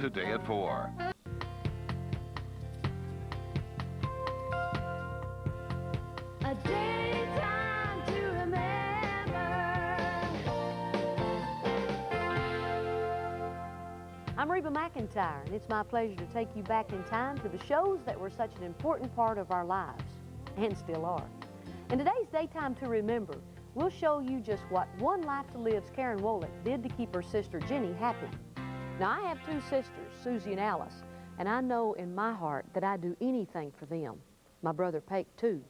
Today at 4. A daytime to remember. I'm Reba McEntire, and it's my pleasure to take you back in time to the shows that were such an important part of our lives, and still are. In today's Daytime to Remember, we'll show you just what One Life to Live's Karen Wolick did to keep her sister Jenny happy. Now, I have two sisters, Susie and Alice, and I know in my heart that I'd do anything for them. My brother Pate, too.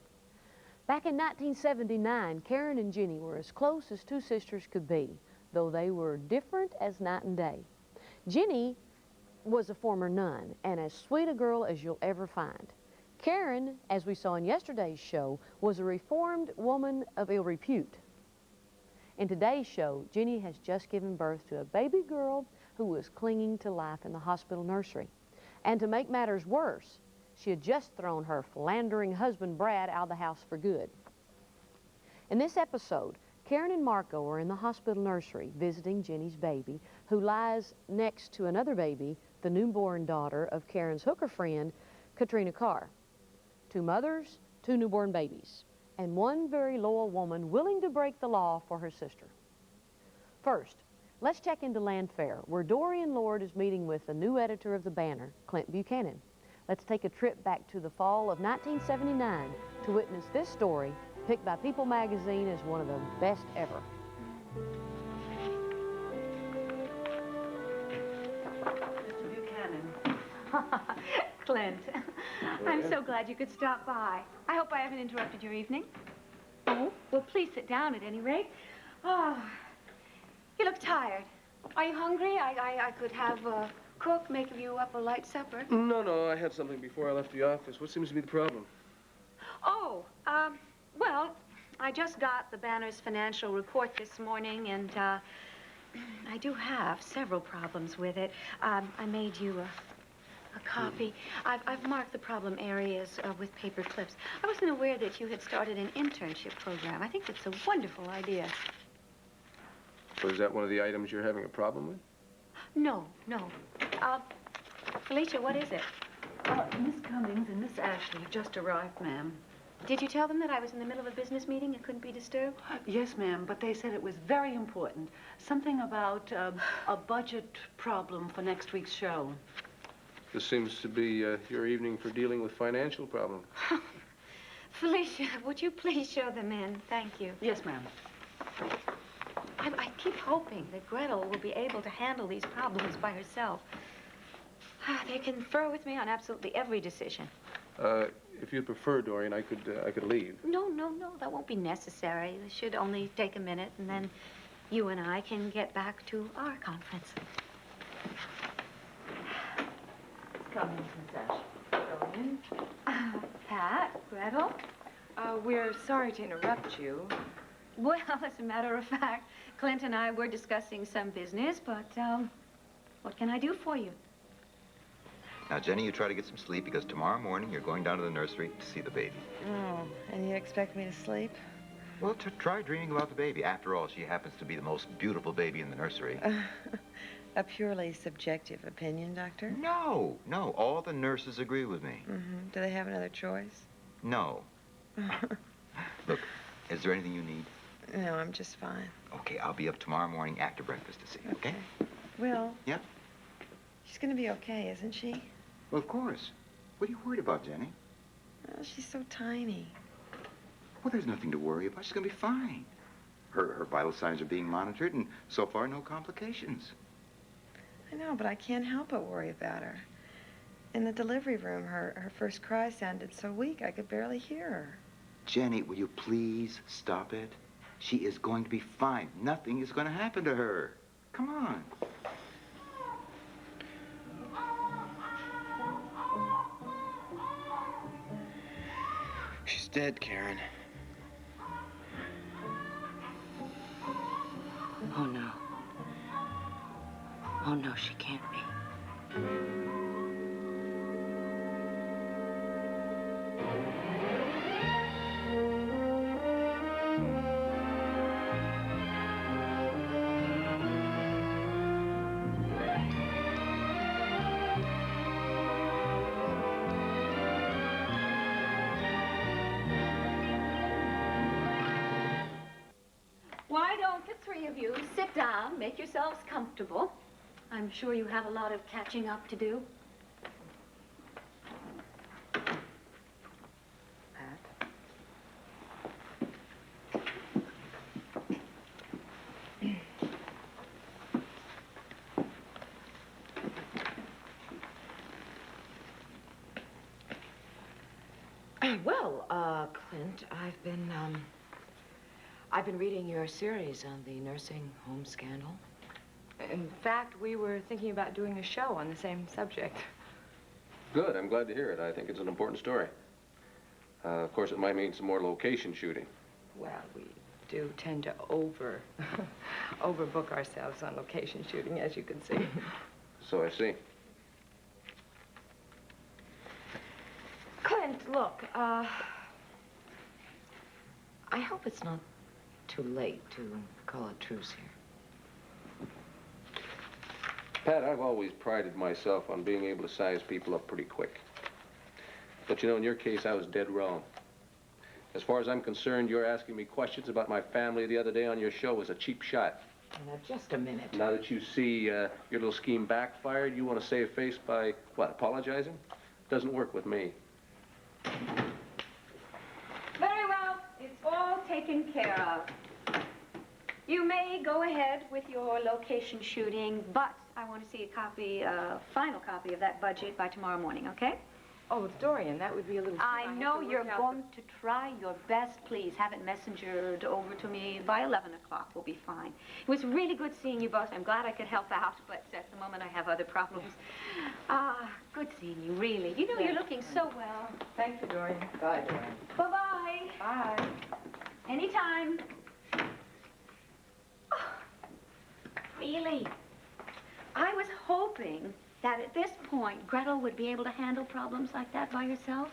Back in 1979, Karen and Jenny were as close as two sisters could be, though they were different as night and day. Jenny was a former nun and as sweet a girl as you'll ever find. Karen, as we saw in yesterday's show, was a reformed woman of ill repute. In today's show, Jenny has just given birth to a baby girl who was clinging to life in the hospital nursery. And to make matters worse, she had just thrown her philandering husband Brad out of the house for good. In this episode, Karen and Marco are in the hospital nursery visiting Jenny's baby, who lies next to another baby, the newborn daughter of Karen's hooker friend, Katrina Carr. Two mothers, two newborn babies, and one very loyal woman willing to break the law for her sister. First, let's check into Landfair, where Dorian Lord is meeting with the new editor of the Banner, Clint Buchanan. Let's take a trip back to the fall of 1979 to witness this story, picked by People magazine as one of the best ever. Mr. Buchanan. Clint, I'm so glad you could stop by. I hope I haven't interrupted your evening. Oh, well, please sit down at any rate. Oh, you look tired. Are you hungry? I could have cook make you up a light supper. No, I had something before I left the office. What seems to be the problem? Oh, well, I just got the Banner's financial report this morning, and I do have several problems with it. I made you a copy. I've marked the problem areas with paper clips. I wasn't aware that you had started an internship program. I think it's a wonderful idea. So is that one of the items you're having a problem with? No. Felicia, what is it? Miss Cummings and Miss Ashley have just arrived, ma'am. Did you tell them that I was in the middle of a business meeting and couldn't be disturbed? Yes, ma'am, but they said it was very important. Something about a budget problem for next week's show. This seems to be your evening for dealing with financial problems. Felicia, would you please show them in? Thank you. Yes, ma'am. I keep hoping that Gretel will be able to handle these problems by herself. They confer with me on absolutely every decision. If you prefer, Dorian, I could leave. No, that won't be necessary. It should only take a minute, and then you and I can get back to our conference. Cummings, Miss Ashley. Pat, Gretel? We're sorry to interrupt you. Well, as a matter of fact, Clint and I were discussing some business, but, what can I do for you? Now, Jenny, you try to get some sleep because tomorrow morning you're going down to the nursery to see the baby. Oh, and you expect me to sleep? Well, try dreaming about the baby. After all, she happens to be the most beautiful baby in the nursery. A purely subjective opinion, Doctor? No. All the nurses agree with me. Mm-hmm. Do they have another choice? No. Look, is there anything you need? No, I'm just fine. Okay, I'll be up tomorrow morning after breakfast to see you, okay? Will? Yeah? She's going to be okay, isn't she? Well, of course. What are you worried about, Jenny? Oh, she's so tiny. Well, there's nothing to worry about. She's going to be fine. Her vital signs are being monitored, and so far, no complications. I know, but I can't help but worry about her. In the delivery room, her first cry sounded so weak I could barely hear her. Jenny, will you please stop it? She is going to be fine. Nothing is going to happen to her. Come on. She's dead, Karen. Oh, no. Oh, no, she can't be. three of you sit down, make yourselves comfortable. I'm sure you have a lot of catching up to do. Well, Clint, I've been reading your series on the nursing home scandal. In fact, we were thinking about doing a show on the same subject. Good, I'm glad to hear it. I think it's an important story. Of course, it might mean some more location shooting. Well, we do tend to overbook ourselves on location shooting, as you can see. So I see. Clint, look, I hope it's not too late to call a truce here. Pat, I've always prided myself on being able to size people up pretty quick. But you know, in your case, I was dead wrong. As far as I'm concerned, your asking me questions about my family the other day on your show was a cheap shot. Now, just a minute. Now that you see your little scheme backfired, you want to save face by, what, apologizing? Doesn't work with me. Very well. It's all taken care of. You may go ahead with your location shooting, but I want to see a final copy of that budget by tomorrow morning, okay? Oh, with Dorian, that would be a little... I know you're going to try your best. Please have it messengered over to me by 11 o'clock. We'll be fine. It was really good seeing you both. I'm glad I could help out, but at the moment I have other problems. Good seeing you, really. You know, you're looking so well. Thank you, Dorian. Bye, Dorian. Bye-bye. Bye. Anytime. Oh, really? I was hoping that at this point, Gretel would be able to handle problems like that by herself.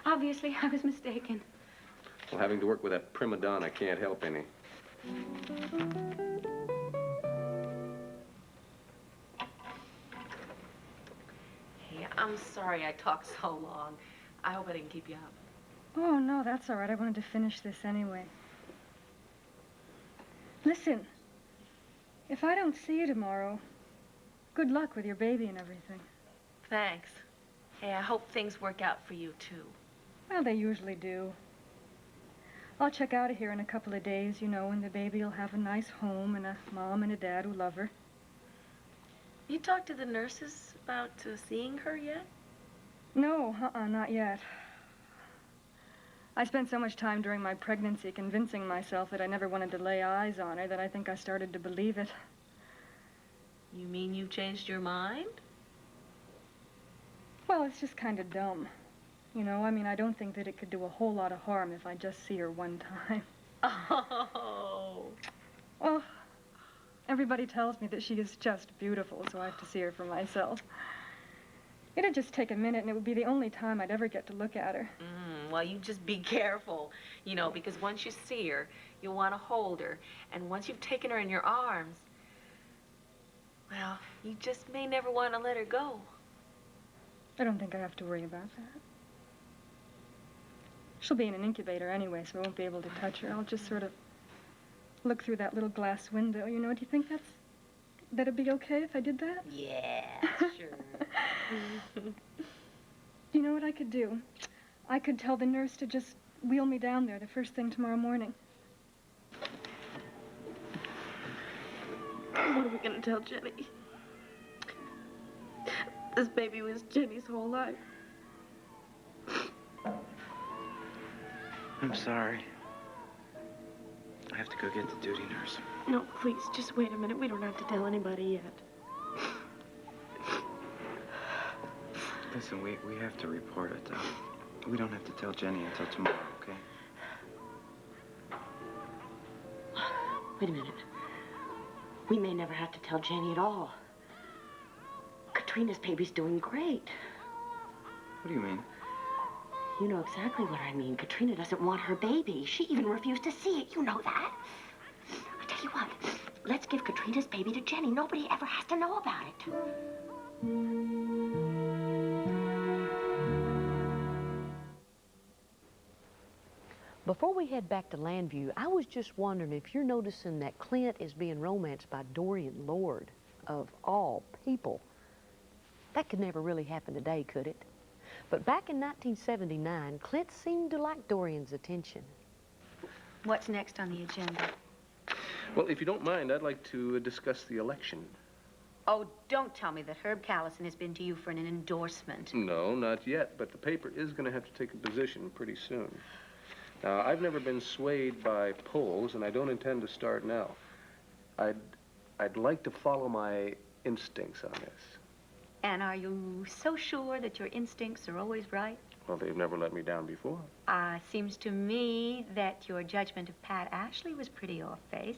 Obviously, I was mistaken. Well, having to work with that prima donna can't help any. Hey, I'm sorry I talked so long. I hope I didn't keep you up. Oh, no, that's all right. I wanted to finish this anyway. Listen, if I don't see you tomorrow, good luck with your baby and everything. Thanks. Hey, I hope things work out for you, too. Well, they usually do. I'll check out of here in a couple of days, you know, and the baby will have a nice home and a mom and a dad who love her. You talked to the nurses about seeing her yet? No, not yet. I spent so much time during my pregnancy convincing myself that I never wanted to lay eyes on her that I think I started to believe it. You mean you changed your mind? Well, it's just kind of dumb. You know, I mean, I don't think that it could do a whole lot of harm if I just see her one time. Oh. Well, everybody tells me that she is just beautiful, so I have to see her for myself. It'd just take a minute, and it would be the only time I'd ever get to look at her. Well, you just be careful, you know, because once you see her, you'll want to hold her. And once you've taken her in your arms, well, you just may never want to let her go. I don't think I have to worry about that. She'll be in an incubator anyway, so I won't be able to touch her. I'll just sort of look through that little glass window, you know. Do you think that'd be okay if I did that? Yeah, sure. You know what I could do? I could tell the nurse to just wheel me down there the first thing tomorrow morning. What are we gonna tell Jenny? This baby was Jenny's whole life. I'm sorry. I have to go get the duty nurse. No, please, just wait a minute. We don't have to tell anybody yet. Listen, we have to report it, though. We don't have to tell Jenny until tomorrow, okay? Wait a minute. We may never have to tell Jenny at all. Katrina's baby's doing great. What do you mean? You know exactly what I mean. Katrina doesn't want her baby. She even refused to see it. You know that. I tell you what, let's give Katrina's baby to Jenny. Nobody ever has to know about it. Before we head back to Landview, I was just wondering if you're noticing that Clint is being romanced by Dorian Lord, of all people. That could never really happen today, could it? But back in 1979, Clint seemed to like Dorian's attention. What's next on the agenda? Well, if you don't mind, I'd like to discuss the election. Oh, don't tell me that Herb Callison has been to you for an endorsement. No, not yet, but the paper is going to have to take a position pretty soon. Now, I've never been swayed by polls, and I don't intend to start now. I'd like to follow my instincts on this. And are you so sure that your instincts are always right? Well, they've never let me down before. Seems to me that your judgment of Pat Ashley was pretty off base.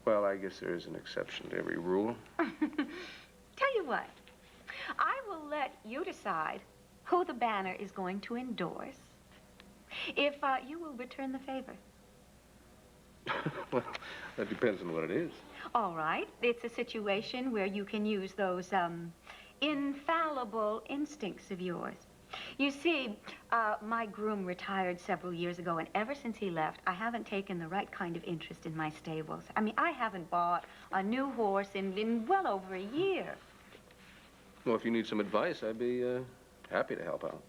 Well, I guess there is an exception to every rule. Tell you what, I will let you decide who the banner is going to endorse if you will return the favor. Well, that depends on what it is. All right. It's a situation where you can use those infallible instincts of yours. You see, my groom retired several years ago, and ever since he left, I haven't taken the right kind of interest in my stables. I mean, I haven't bought a new horse in well over a year. Well, if you need some advice, I'd be happy to help out.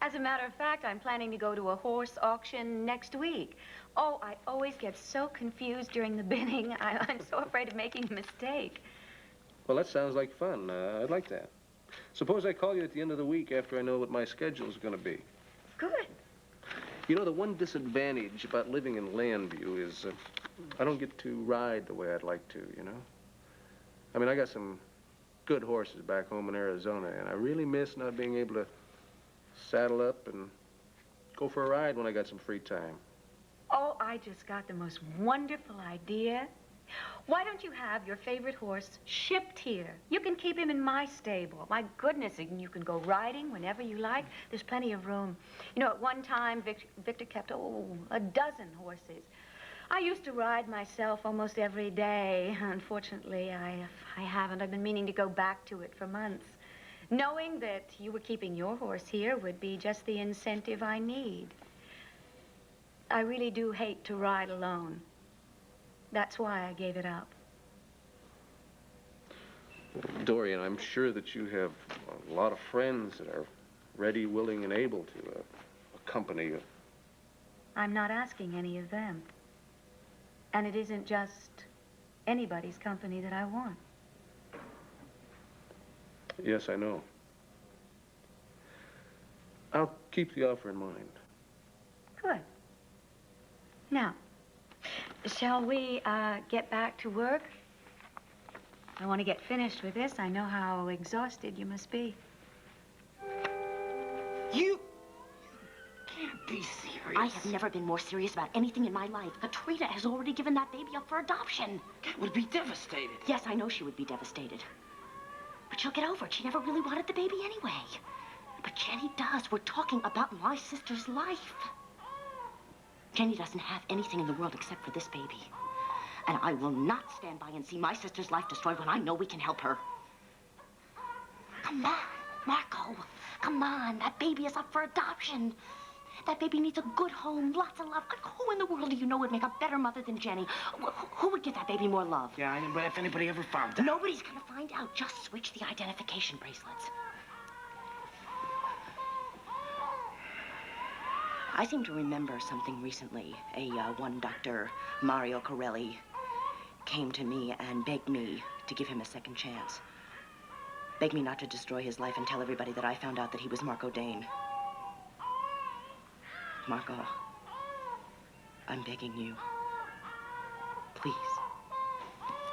As a matter of fact, I'm planning to go to a horse auction next week. Oh, I always get so confused during the bidding. I'm so afraid of making a mistake. Well, that sounds like fun. I'd like that. Suppose I call you at the end of the week after I know what my schedule's going to be. Good. You know, the one disadvantage about living in Landview is I don't get to ride the way I'd like to, you know? I mean, I got some good horses back home in Arizona, and I really miss not being able to saddle up and go for a ride when I got some free time. Oh, I just got the most wonderful idea. Why don't you have your favorite horse shipped here? You can keep him in my stable. My goodness, and you can go riding whenever you like. There's plenty of room. You know, at one time, Victor kept, a dozen horses. I used to ride myself almost every day. Unfortunately, I haven't. I've been meaning to go back to it for months. Knowing that you were keeping your horse here would be just the incentive I need. I really do hate to ride alone. That's why I gave it up. Dorian, I'm sure that you have a lot of friends that are ready, willing, and able to accompany you. I'm not asking any of them. And it isn't just anybody's company that I want. Yes, I know. I'll keep the offer in mind. Good. Now, shall we get back to work? I want to get finished with this. I know how exhausted you must be. You can't be serious. I have never been more serious about anything in my life. Katrina has already given that baby up for adoption. Kat would be devastated. Yes, I know she would be devastated. But she'll get over it. She never really wanted the baby anyway. But Jenny does. We're talking about my sister's life. Jenny doesn't have anything in the world except for this baby. And I will not stand by and see my sister's life destroyed when I know we can help her. Come on, Marco. Come on. That baby is up for adoption. That baby needs a good home, lots of love. Who in the world do you know would make a better mother than Jenny? Who would give that baby more love? Yeah, but if anybody ever found out. Nobody's gonna find out. Just switch the identification bracelets. I seem to remember something recently. One Dr. Mario Corelli came to me and begged me to give him a second chance. Begged me not to destroy his life and tell everybody that I found out that he was Marco Dane. Marco, I'm begging you. Please.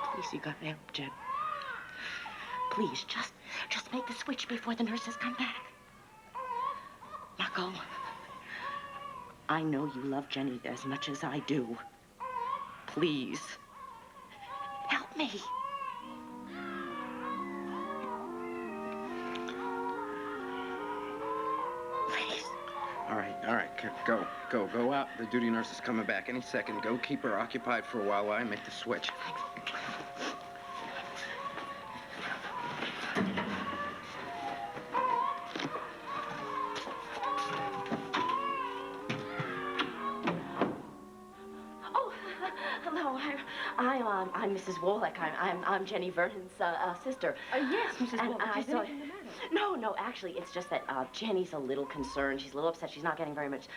Please, you gotta help Jen. Please, just make the switch before the nurses come back. Marco, I know you love Jenny as much as I do. Please, help me. Please. All right, go out. The duty nurse is coming back any second. Go keep her occupied for a while I make the switch. I'm Mrs. Wallach. I'm Jenny Vernon's sister. Yes, Mrs. And Wallach. I Is saw... anything the matter? No, actually, it's just that Jenny's a little concerned. She's a little upset. She's not getting very much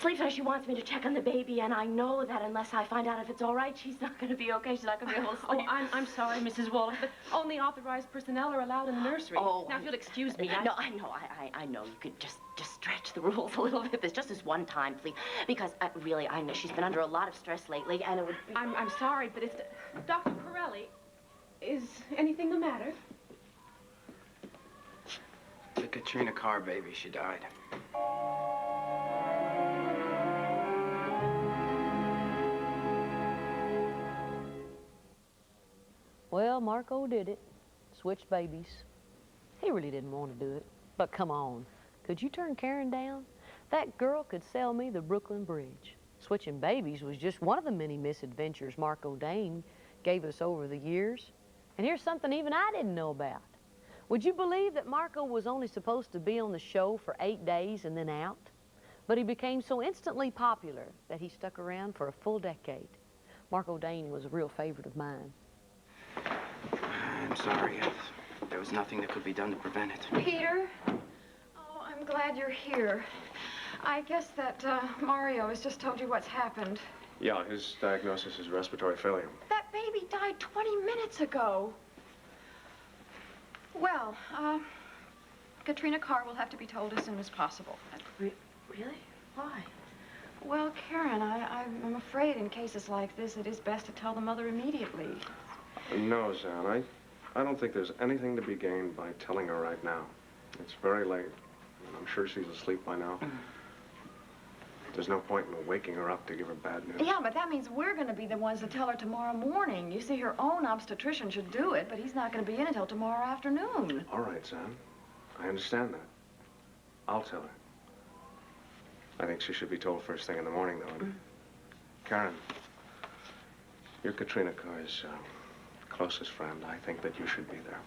sleep, so she wants me to check on the baby, and I know that unless I find out if it's all right, she's not going to be okay. She's not going to be able to sleep. Oh, I'm sorry, Mrs. Wallach, but only authorized personnel are allowed in the nursery. Oh. Now, if you'll excuse me, No, I know. You could just stretch the rules a little bit. There's just this one time, please. Because, really, I know she's been under a lot of stress lately, and it would... I'm sorry, but it's... Dr. Corelli, is anything the matter? The Katrina Carr baby, she died. Well, Marco did it. Switched babies. He really didn't want to do it. But come on, could you turn Karen down? That girl could sell me the Brooklyn Bridge. Switching babies was just one of the many misadventures Marco Dane gave us over the years. And here's something even I didn't know about. Would you believe that Marco was only supposed to be on the show for 8 days and then out? But he became so instantly popular that he stuck around for a full decade. Marco Dane was a real favorite of mine. I'm sorry. There was nothing that could be done to prevent it. Peter? Oh, I'm glad you're here. I guess that Mario has just told you what's happened. Yeah, his diagnosis is respiratory failure. That baby died 20 minutes ago. Well, Katrina Carr will have to be told as soon as possible. Really? Why? Well, Karen, I'm afraid in cases like this, it is best to tell the mother immediately. No, Zan, I don't think there's anything to be gained by telling her right now. It's very late, and I'm sure she's asleep by now. There's no point in waking her up to give her bad news. Yeah, but that means we're going to be the ones to tell her tomorrow morning. You see, her own obstetrician should do it, but he's not going to be in until tomorrow afternoon. All right, Zan. I understand that. I'll tell her. I think she should be told first thing in the morning, though. Karen, you're Katrina Carr's closest friend. I think that you should be there.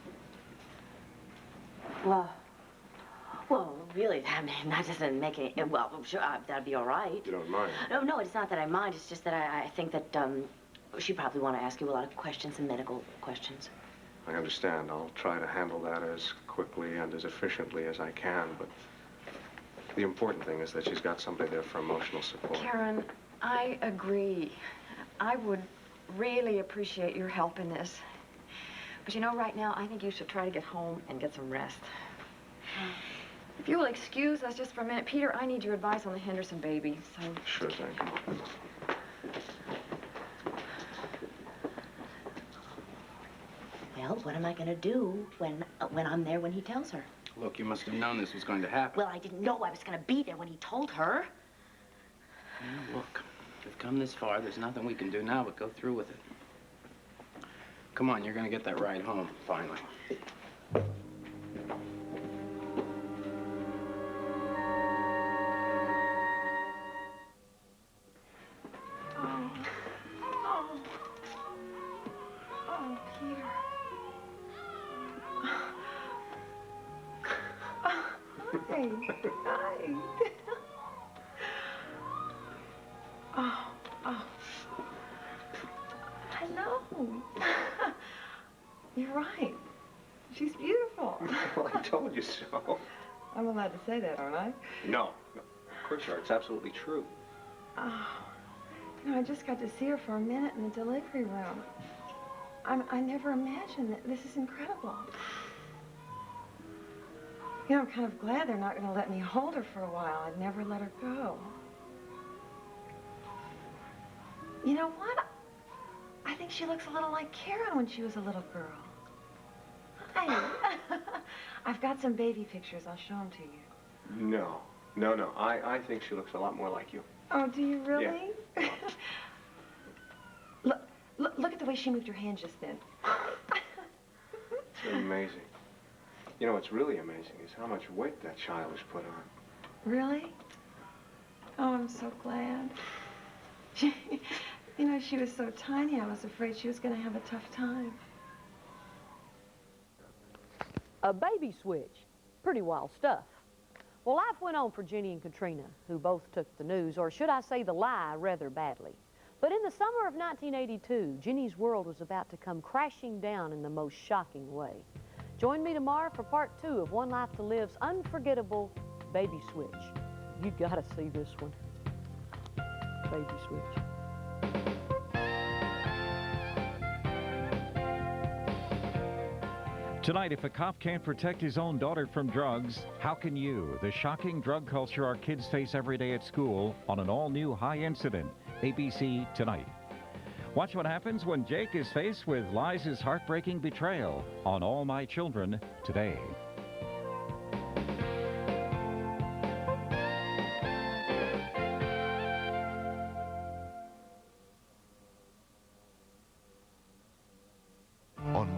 Well, really, I mean, that doesn't make any... Well, sure, that'd be all right. You don't mind? No, it's not that I mind. It's just that I think that she'd probably want to ask you a lot of questions, some medical questions. I understand. I'll try to handle that as quickly and as efficiently as I can, but the important thing is that she's got somebody there for emotional support. Karen, I agree. I would really appreciate your help in this. But you know, right now, I think you should try to get home and get some rest. If you will excuse us just for a minute, Peter, I need your advice on the Henderson baby, so... Sure thing. Well, what am I going to do when I'm there when he tells her? Look, you must have known this was going to happen. Well, I didn't know I was going to be there when he told her. Well, look, we've come this far. There's nothing we can do now but go through with it. Come on, you're going to get that ride home, finally. Peter. Hi. Oh. Hello. You're right. She's beautiful. Well, I told you so. I'm allowed to say that, aren't I? No. Of course you are. It's absolutely true. Oh. You know, I just got to see her for a minute in the delivery room. I never imagined that. This is incredible. You know, I'm kind of glad they're not going to let me hold her for a while. I'd never let her go. You know what? I think she looks a little like Karen when she was a little girl. Hi. I've got some baby pictures. I'll show them to you. No. I think she looks a lot more like you. Oh, do you really? Yeah. Look at the way she moved her hand just then. It's amazing. You know, what's really amazing is how much weight that child has put on. Really? Oh, I'm so glad. You know, she was so tiny, I was afraid she was going to have a tough time. A baby switch. Pretty wild stuff. Well, life went on for Jenny and Katrina, who both took the news, or should I say the lie, rather badly. But in the summer of 1982, Jenny's world was about to come crashing down in the most shocking way. Join me tomorrow for part 2 of One Life to Live's unforgettable Baby Switch. You gotta see this one. Baby Switch. Tonight, if a cop can't protect his own daughter from drugs, how can you? The shocking drug culture our kids face every day at school on an all-new High Incident. ABC tonight. Watch what happens when Jake is faced with Liza's heartbreaking betrayal on All My Children today.